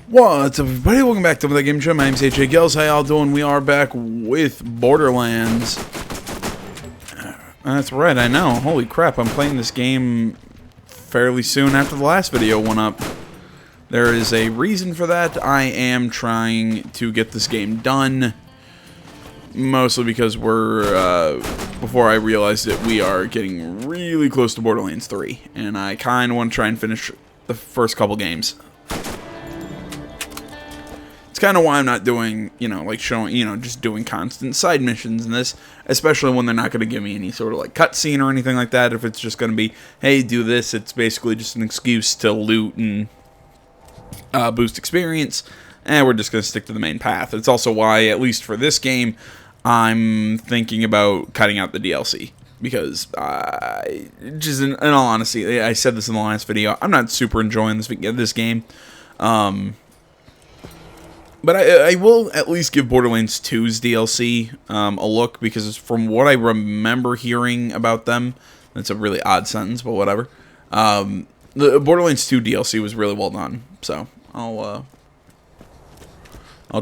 What's up, everybody? Welcome back to the Game Show. My name's AJ Gills. How y'all doing? We are back with Borderlands. That's right, I know. Holy crap, I'm playing this game fairly soon after the last video went up. There is a reason for that. I am trying to get this game done. Mostly because we're, before I realized it, we are getting really close to Borderlands 3. And I kind of want to try and finish the first couple games. It's kind of why I'm not doing, like showing, just doing constant side missions in this, especially when they're not going to give me any sort of like cutscene or anything like that. If it's just going to be, hey, do this, it's basically just an excuse to loot and boost experience, and we're just going to stick to the main path. It's also why, at least for this game, I'm thinking about cutting out the DLC. Because, just in all honesty, I said this in the last video, I'm not super enjoying this game. But I will at least give Borderlands 2's DLC a look, because from what I remember hearing about them, that's a really odd sentence, but whatever. The Borderlands 2 DLC was really well done, so I'll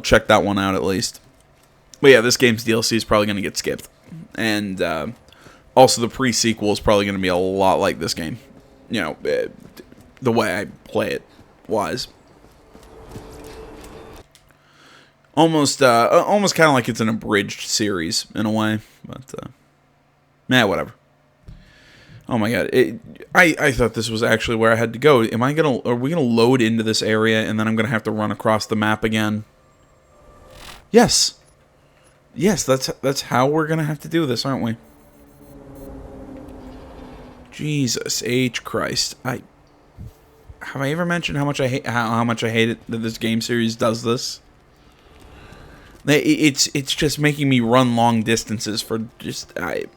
check that one out at least. But yeah, this game's DLC is probably going to get skipped, and also the pre-sequel is probably going to be a lot like this game. The way I play it wise. Almost kind of like it's an abridged series in a way, but whatever. Oh my god, I thought this was actually where I had to go. Are we gonna load into this area and then I'm gonna have to run across the map again? Yes, that's how we're gonna have to do this, aren't we? Jesus H Christ, have I ever mentioned how much I hate it that this game series does this? It's just making me run long distances for just You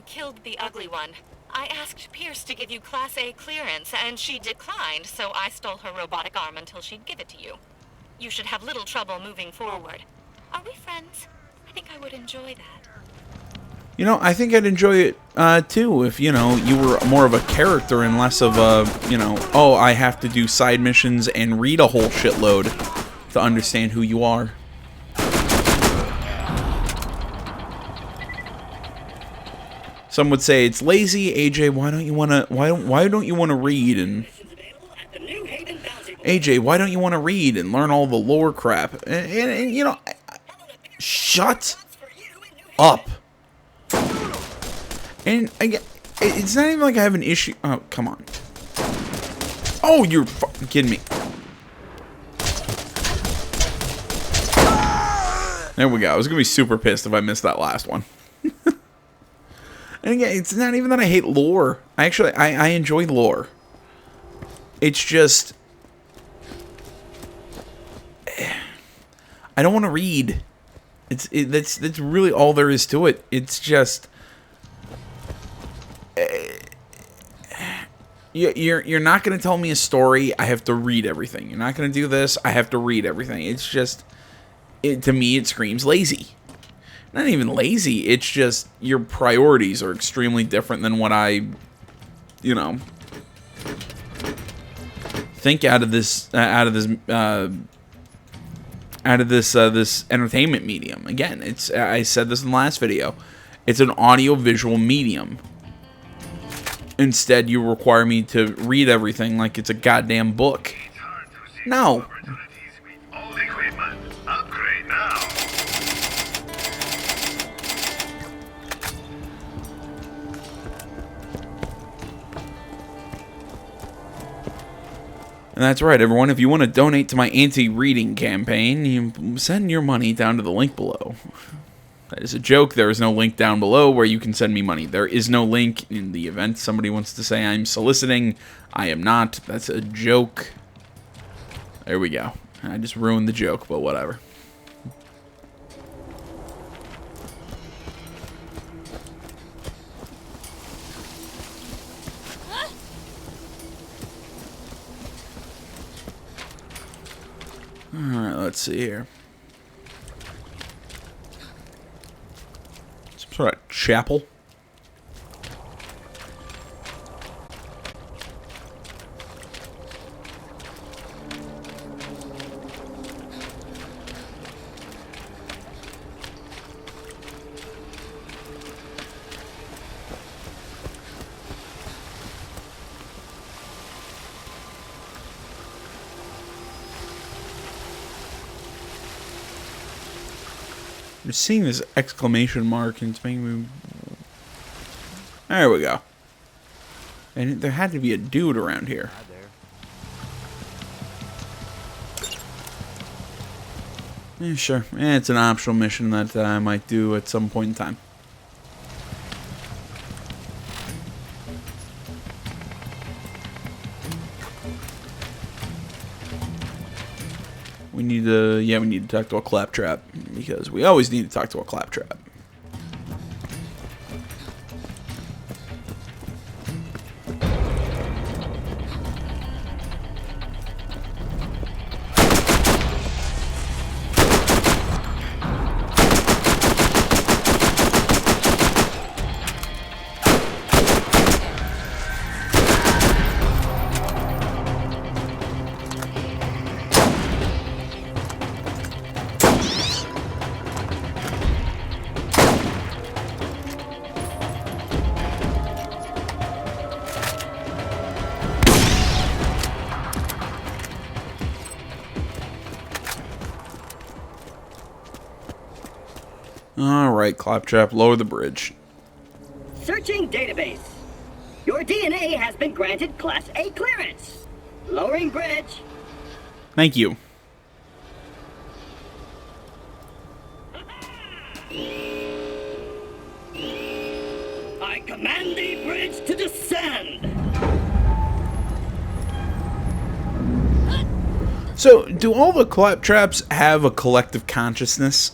killed the ugly one. I asked Pierce to give you Class A clearance, and she declined, so I stole her robotic arm until she'd give it to you. You should have little trouble moving forward. Are we friends? I think I would enjoy that. I think I'd enjoy it, too, if, you were more of a character and less of a, oh, I have to do side missions and read a whole shitload to understand who you are. Some would say it's lazy. AJ, why don't you want to read and AJ, why don't you want to read and learn all the lore crap? And shut up. And again, it's not even like I have an issue. Oh, come on. Oh, you're fucking kidding me. There we go. I was going to be super pissed if I missed that last one. And again, it's not even that I hate lore. I enjoy lore. It's just, I don't want to read. That's really all there is to it. It's just, you're not going to tell me a story. I have to read everything. You're not going to do this. I have to read everything. It's just, to me, it screams lazy. Not even lazy. It's just your priorities are extremely different than what I, think out of this entertainment medium. Again, I said this in the last video. It's an audio-visual medium. Instead, you require me to read everything like it's a goddamn book. No. And that's right, everyone. If you want to donate to my anti-reading campaign, you send your money down to the link below. That is a joke. There is no link down below where you can send me money. There is no link in the event somebody wants to say I'm soliciting. I am not. That's a joke. There we go. I just ruined the joke, but whatever. Alright, let's see here. Some sort of chapel. just seeing this exclamation mark and it's making me... There we go. And there had to be a dude around here. Yeah, sure. It's an optional mission that I might do at some point in time. We need to talk to a claptrap, because we always need to talk to a claptrap. Alright, claptrap, lower the bridge. Searching database. Your DNA has been granted Class A clearance. Lowering bridge. Thank you. I command the bridge to descend. So, do all the claptraps have a collective consciousness?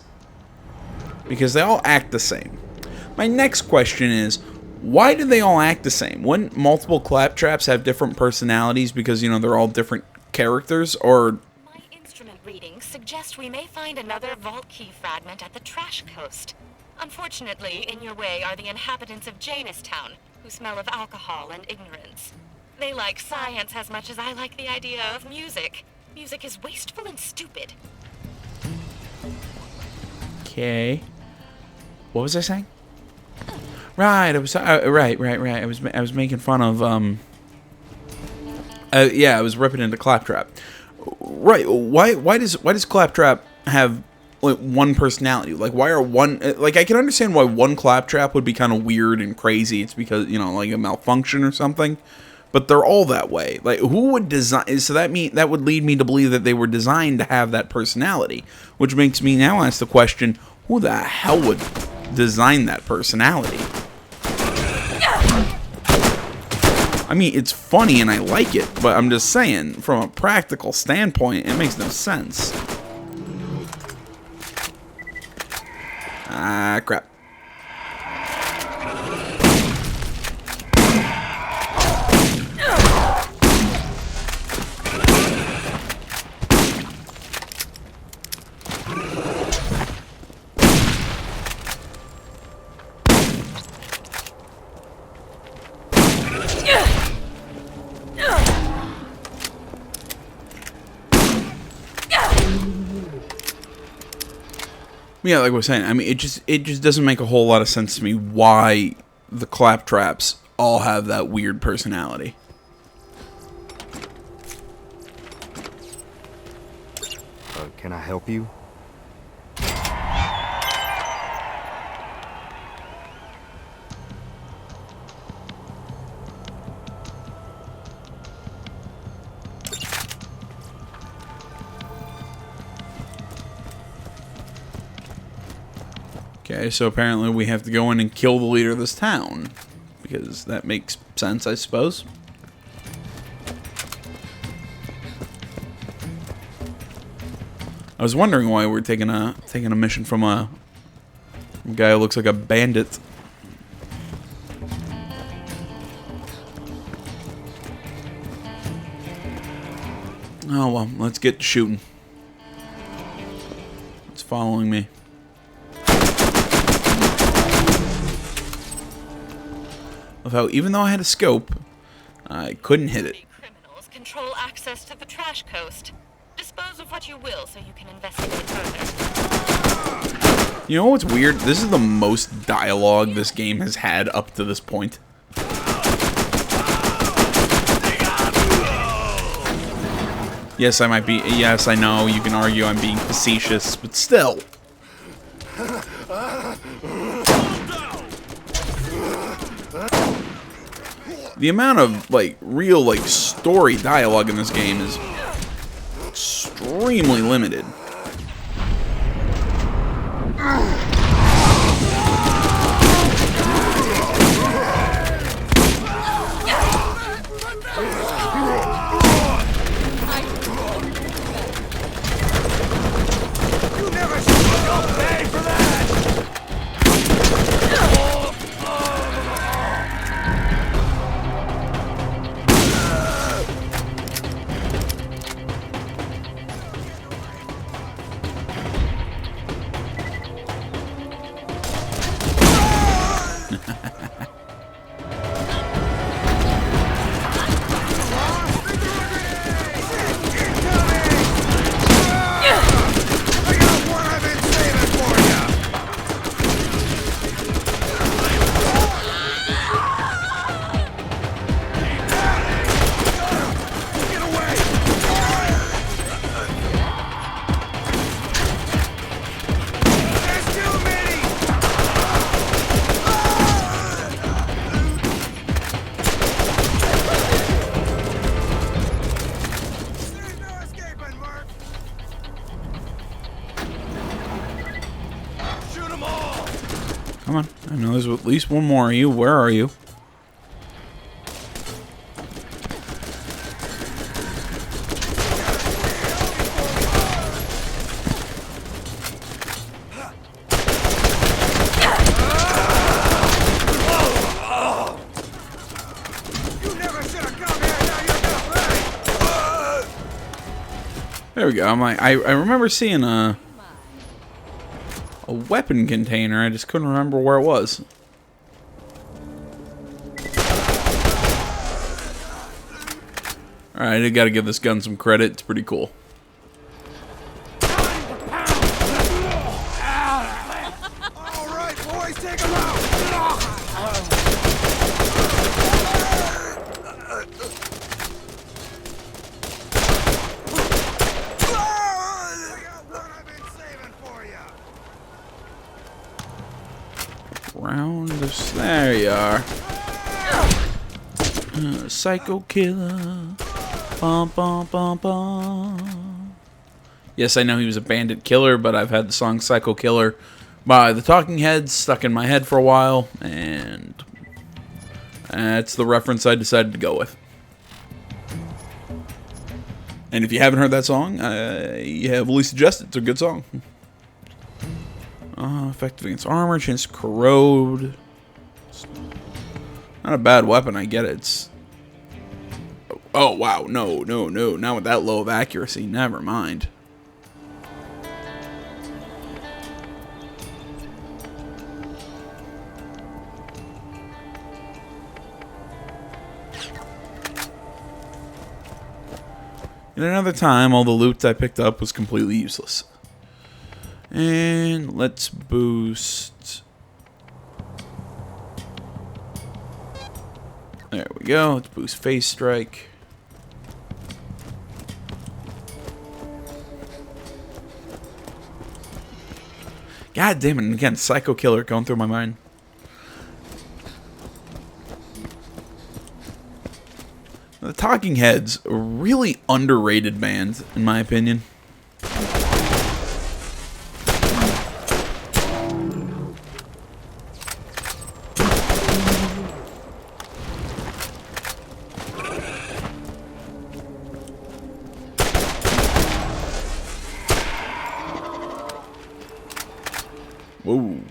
Because they all act the same. My next question is, why do they all act the same? Wouldn't multiple claptraps have different personalities because, you know, they're all different characters? Or... My instrument readings suggest we may find another vault key fragment at the trash coast. Unfortunately, in your way are the inhabitants of Janestown, who smell of alcohol and ignorance. They like science as much as I like the idea of music. Music is wasteful and stupid. Okay. What was I saying? Right, I was right. I was making fun of yeah, I was ripping into claptrap. Right. Why does claptrap have like one personality? Like, why are one, like, I can understand why one claptrap would be kind of weird and crazy. It's because, you know, like a malfunction or something. But they're all that way. Like, who would design? So that would lead me to believe that they were designed to have that personality, which makes me now ask the question: who the hell would design that personality? I mean, it's funny and I like it, but I'm just saying, from a practical standpoint, it makes no sense. Ah, crap. Yeah, like I was saying, I mean, it just doesn't make a whole lot of sense to me why the claptraps all have that weird personality. Can I help you? Okay, so apparently we have to go in and kill the leader of this town. Because that makes sense, I suppose. I was wondering why we're taking a mission from a guy who looks like a bandit. Oh well, let's get to shooting. It's following me. Of how even though I had a scope, I couldn't hit it. Criminals control access to the trash coast. Dispose of what you will so you can investigate further. You know what's weird? This is the most dialogue this game has had up to this point. Yes, I might be. Yes, I know you can argue I'm being facetious, but still. The amount of, like, real, like, story dialogue in this game is extremely limited. Come on. I know there's at least one more of you. Where are you? There we go. I remember seeing a weapon container. I just couldn't remember where it was. Alright, I gotta give this gun some credit. It's pretty cool. Alright, boys, take him out! Round us. There you are. Psycho killer. Bum, bum, bum, bum. Yes, I know he was a bandit killer, but I've had the song Psycho Killer by the Talking Heads stuck in my head for a while, and that's the reference I decided to go with. And if you haven't heard that song, I heavily suggest it. It's a good song. Effective against armor, chance to corrode. Not a bad weapon, I get it. It's... Oh, wow. No. Not with that low of accuracy. Never mind. And another time, all the loot I picked up was completely useless. And let's boost. There we go. Let's boost Phase Strike. God damn it. And again, Psycho Killer going through my mind. The Talking Heads, a really underrated band, in my opinion. Whoa.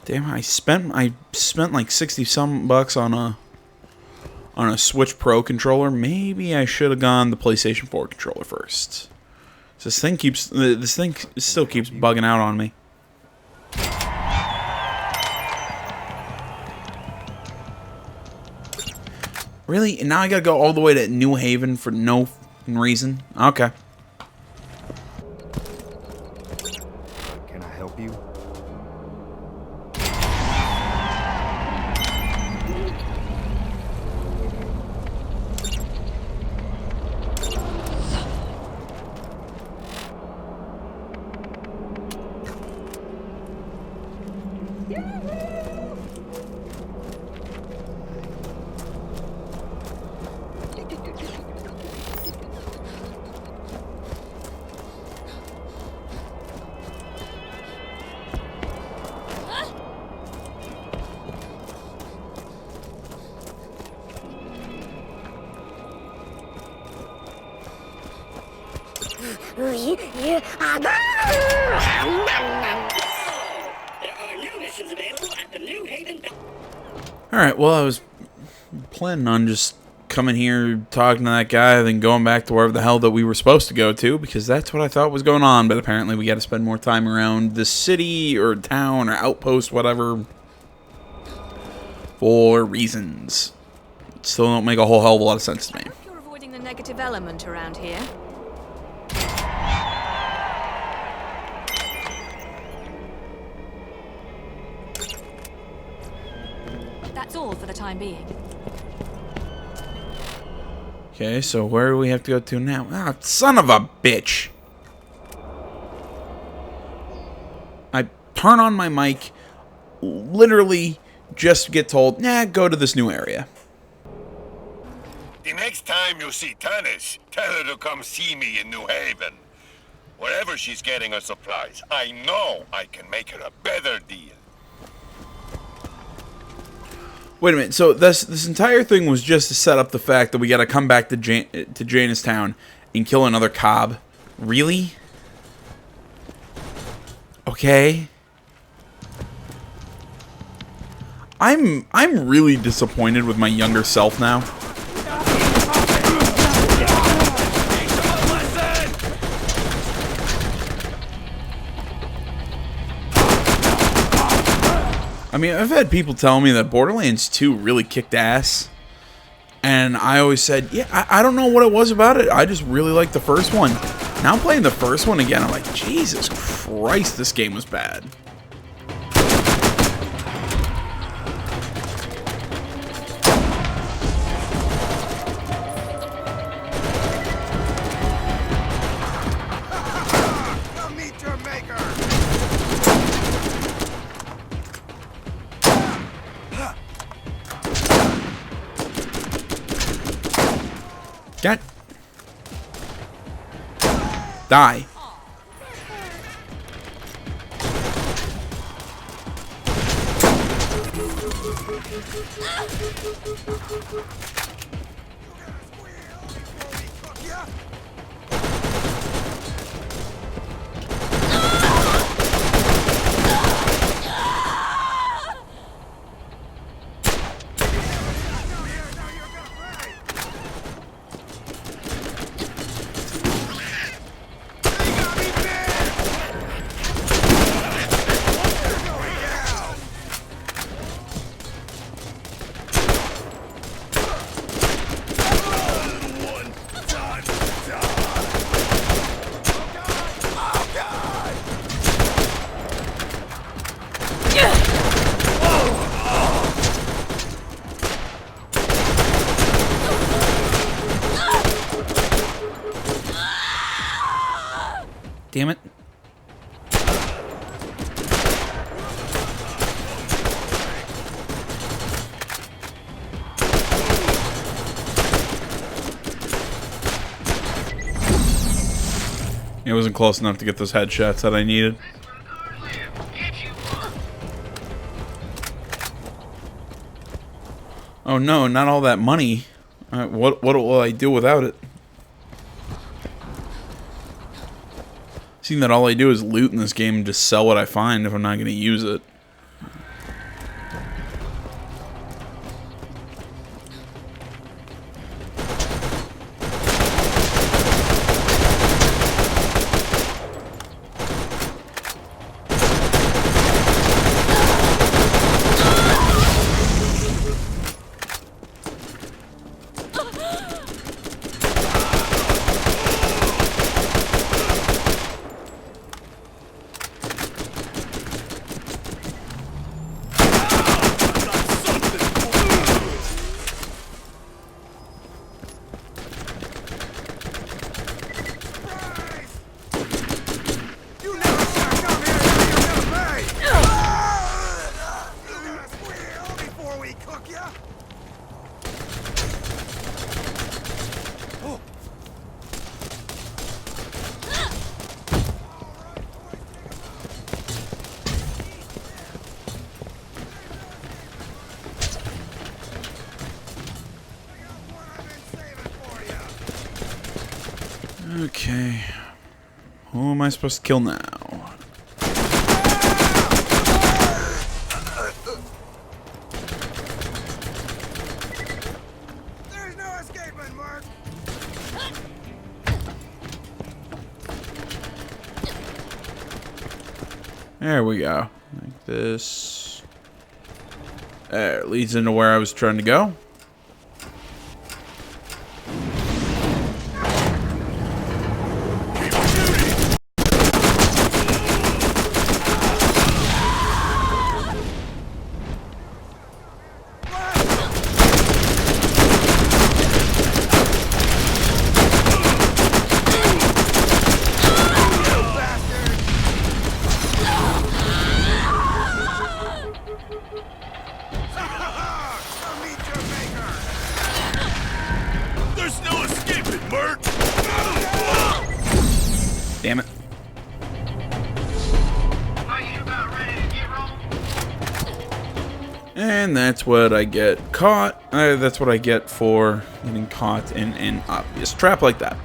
Damn, I spent like 60 some bucks on a Switch Pro controller. Maybe I should have gone the PlayStation 4 controller first. So this thing still keeps bugging out on me. Really? And now I gotta go all the way to New Haven for no reason? Okay. Can I help you? There are new missions available at the New Haven. Alright, well, I was planning on just coming here, talking to that guy, then going back to wherever the hell that we were supposed to go to, because that's what I thought was going on, but apparently we got to spend more time around the city, or town, or outpost, whatever, for reasons. Still don't make a whole hell of a lot of sense to me. You're avoiding the negative element around here. That's all for the time being. Okay, so where do we have to go to now? Ah, son of a bitch! I turn on my mic, literally just get told, nah, go to this new area. The next time you see Tannis, tell her to come see me in New Haven. Wherever she's getting her supplies, I know I can make her a better deal. Wait a minute, so this entire thing was just to set up the fact that we gotta come back to Janistown and kill another Cobb? Really? Okay. I'm really disappointed with my younger self now. I mean, I've had people tell me that Borderlands 2 really kicked ass. And I always said, yeah, I don't know what it was about it. I just really liked the first one. Now I'm playing the first one again. I'm like, Jesus Christ, this game was bad. Come meet your maker! God. Die. Damn it. It wasn't close enough to get those headshots that I needed. Oh no, not all that money. What will I do without it? Seeing that all I do is loot in this game and just sell what I find if I'm not going to use it. Okay. Who am I supposed to kill now? There's no escaping, Mark. There we go. Like this. There, it leads into where I was trying to go. Come meet your maker. There's no escaping, Mert! Damn it. Are you about ready to get rolling? And that's what I get caught. That's what I get for getting caught in an obvious trap like that.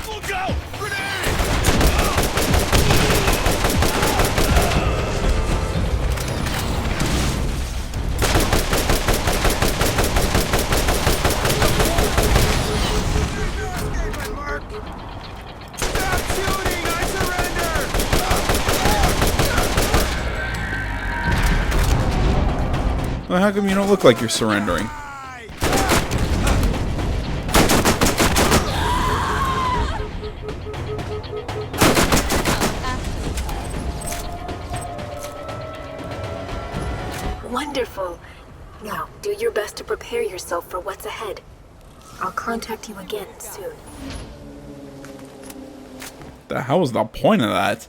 Look out! Grenade! There's no escaping, Mark. Stop shooting! I surrender! Well, how come you don't look like you're surrendering? Wonderful. Now, do your best to prepare yourself for what's ahead. I'll contact you again soon. The hell was the point of that?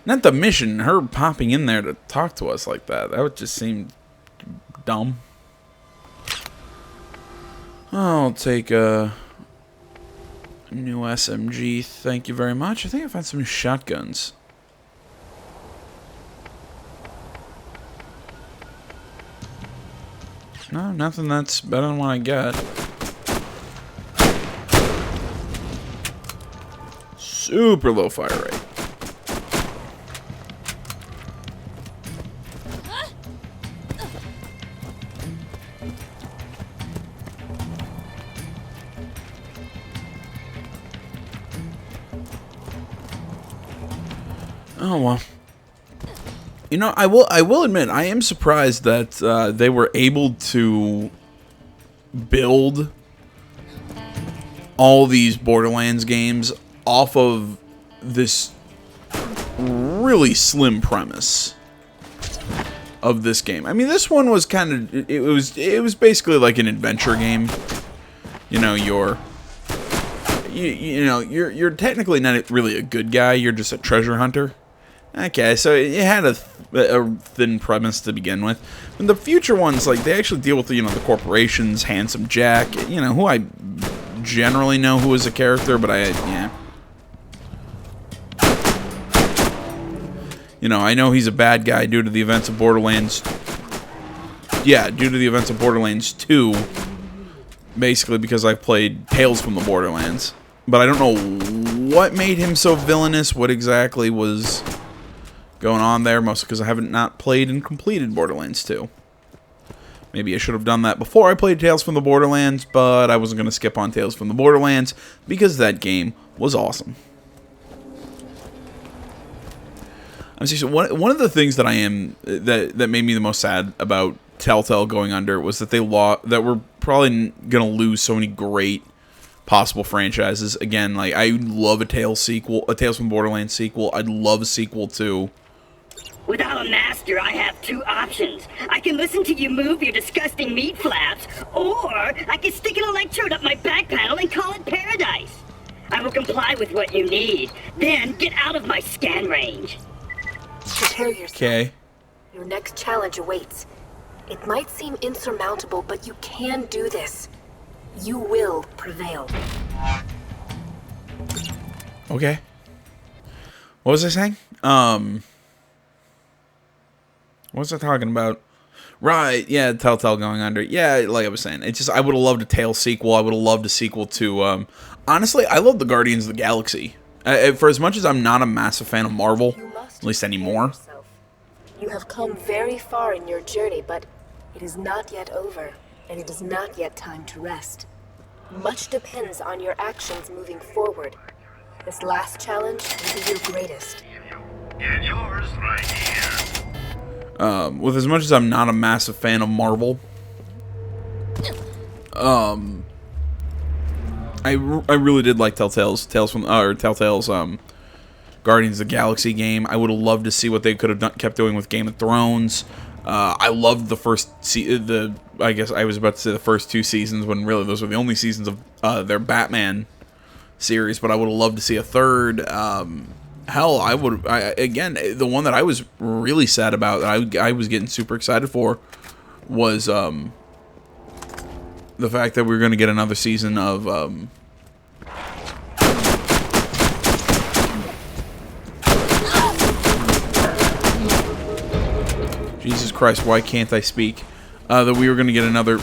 Not the mission, her popping in there to talk to us like that. That would just seem dumb. I'll take a new SMG, thank you very much. I think I found some shotguns. No, nothing that's better than what I got. Super low fire rate. Oh well. You know, I will admit, I am surprised that they were able to build all these Borderlands games off of this really slim premise of this game. I mean, this one was kind of, it was basically like an adventure game. You know, you're technically not really a good guy. You're just a treasure hunter. Okay, so it had a thin premise to begin with. And the future ones, like, they actually deal with, the the corporations, Handsome Jack, who I generally know who is a character, but yeah. I know he's a bad guy due to the events of Borderlands. Yeah, due to the events of Borderlands 2. Basically because I've played Tales from the Borderlands. But I don't know what made him so villainous, what exactly was going on there, mostly because I haven't not played and completed Borderlands 2. Maybe I should have done that before I played Tales from the Borderlands, but I wasn't going to skip on Tales from the Borderlands because that game was awesome. I'm serious, one of the things that that made me the most sad about Telltale going under was that that we're probably going to lose so many great possible franchises. Again, like, I love a Tales from Borderlands sequel. I'd love a sequel to. Without a master, I have two options. I can listen to you move your disgusting meat flaps, or I can stick an electrode up my back panel and call it paradise. I will comply with what you need, then get out of my scan range. Prepare yourself. Okay. Your next challenge awaits. It might seem insurmountable, but you can do this. You will prevail. Okay. What was I saying? What was I talking about? Right, yeah, Telltale going under. Yeah, like I was saying, it's just, I would have loved a Tales sequel. I would have loved a sequel to, honestly, I love the Guardians of the Galaxy. For as much as I'm not a massive fan of Marvel, at least anymore. You have come very far in your journey, but it is not yet over, and it is not yet time to rest. Much depends on your actions moving forward. This last challenge will be your greatest. Get yours right here. With as much as I'm not a massive fan of Marvel, I really did like Telltale's Guardians of the Galaxy game. I would have loved to see what they could have kept doing with Game of Thrones. I loved the first I guess I was about to say the first 2 seasons, when really those were the only seasons of their Batman series. But I would have loved to see a third. Hell, again, the one that I was really sad about, that I was getting super excited for, was the fact that we were going to get another season of Jesus Christ, why can't I speak? That we were going to get another...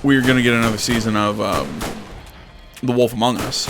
We were going to get another season of The Wolf Among Us.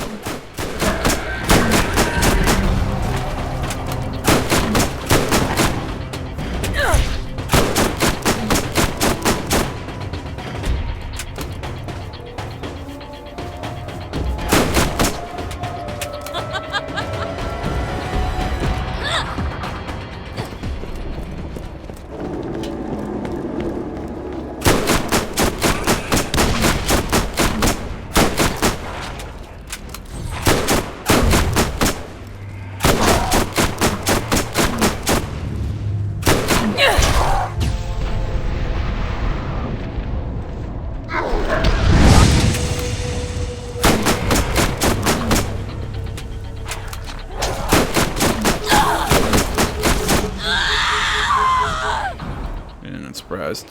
Surprised.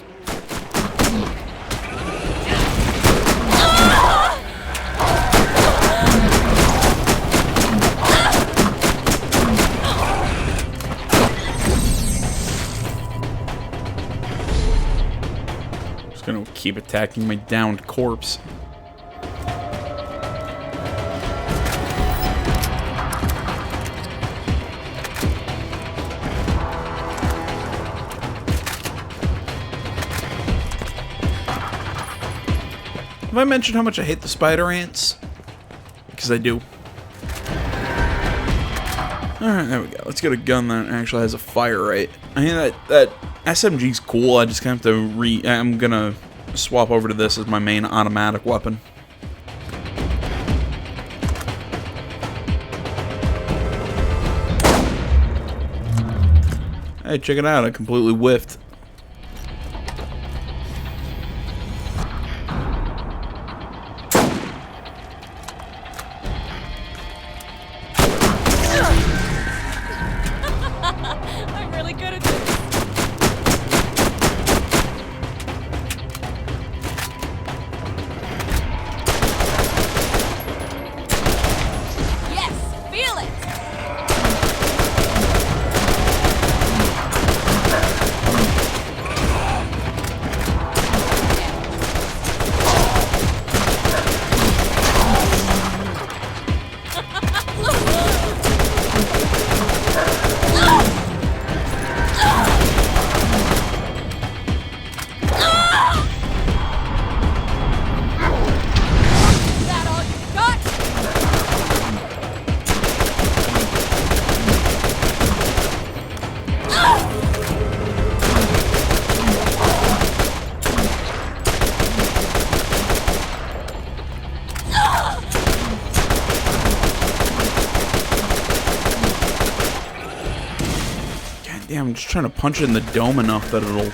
Just gonna keep attacking my downed corpse. Have I mentioned how much I hate the spider ants? Because I do. Alright, there we go. Let's get a gun that actually has a fire rate. I mean, that SMG's cool. I just kind of have to I'm gonna swap over to this as my main automatic weapon. Hey, check it out. I completely whiffed. I'm really good at this. Yes, feel it. Damn, I'm just trying to punch it in the dome enough that it'll...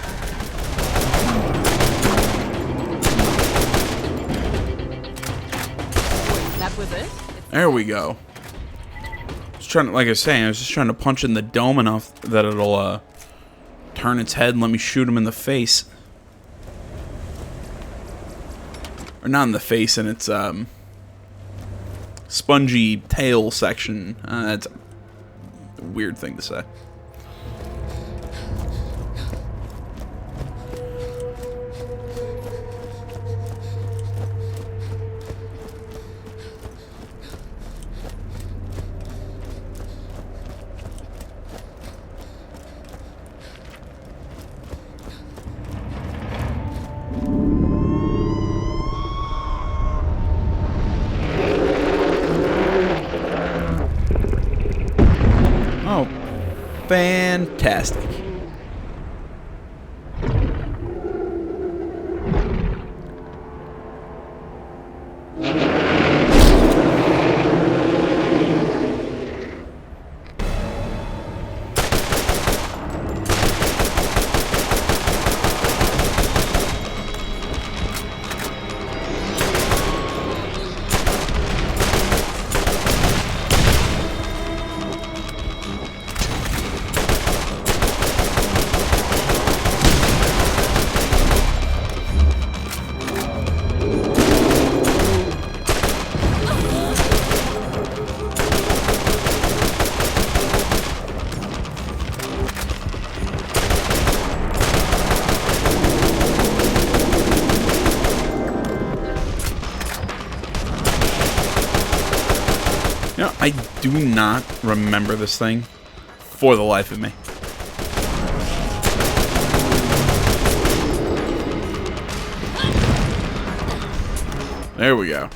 That was it? It's There we go. Just trying to, like I was saying, I was just trying to punch in the dome enough that it'll turn its head and let me shoot him in the face. Or not in the face, in its spongy tail section. That's a weird thing to say. Oh, fantastic. You know, I do not remember this thing for the life of me. There we go.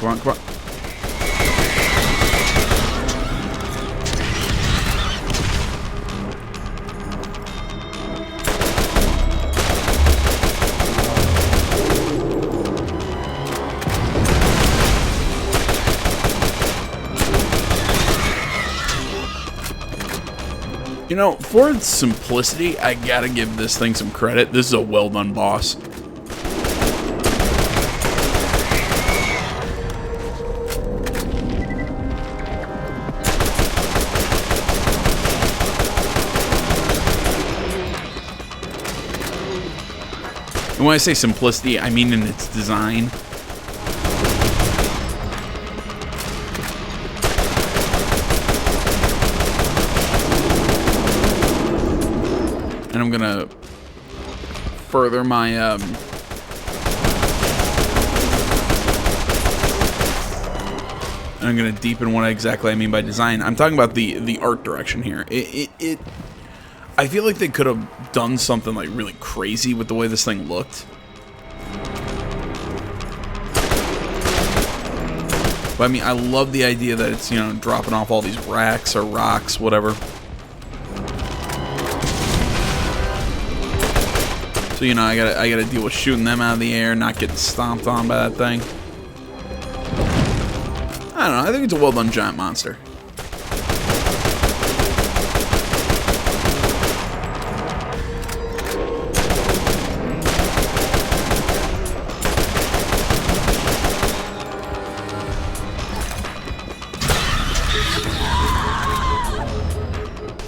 Come on, come on. You know, for its simplicity, I gotta give this thing some credit. This is a well done boss. And when I say simplicity, I mean in its design. And I'm gonna further my and I'm gonna deepen what exactly I mean by design. I'm talking about the art direction here. I feel like they could have done something like really crazy with the way this thing looked. But I mean, I love the idea that it's, you know, dropping off all these racks or rocks, whatever. So, you know, I gotta deal with shooting them out of the air, not getting stomped on by that thing. I don't know, I think it's a well done giant monster.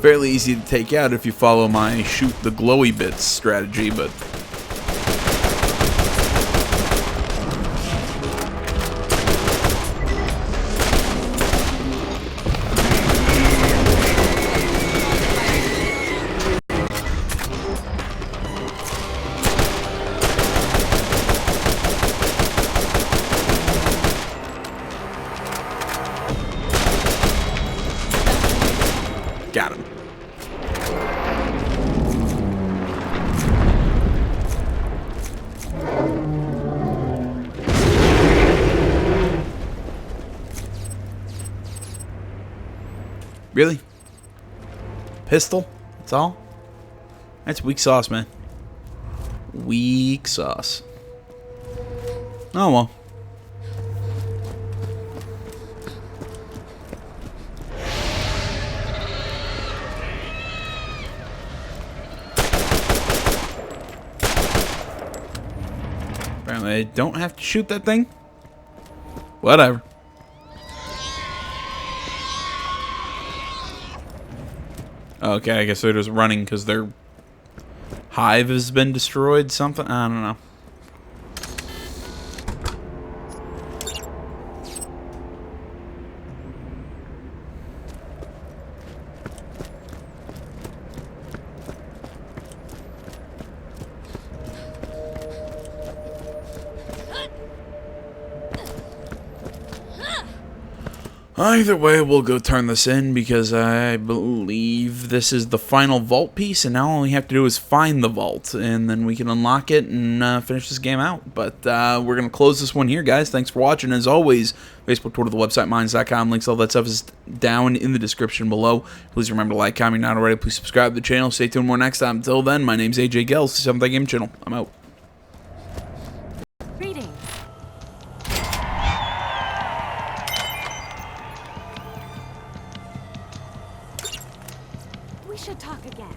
fairly easy to take out if you follow my shoot the glowy bits strategy, but... Got him. Really? Pistol? That's all? That's weak sauce, man. Weak sauce. Oh well. Apparently I don't have to shoot that thing. Whatever. Okay, I guess they're just running because their hive has been destroyed. Something, I don't know. Either way, we'll go turn this in because I believe this is the final vault piece, and now all we have to do is find the vault, and then we can unlock it and finish this game out. But we're going to close this one here, guys. Thanks for watching. As always, Facebook, Twitter, the website, mines.com, links, all that stuff is down in the description below. Please remember to like, comment, not already. Please subscribe to the channel. Stay tuned more next time. Until then, my name's AJ Gels, 7th Game Channel. I'm out. Greetings. We should talk again.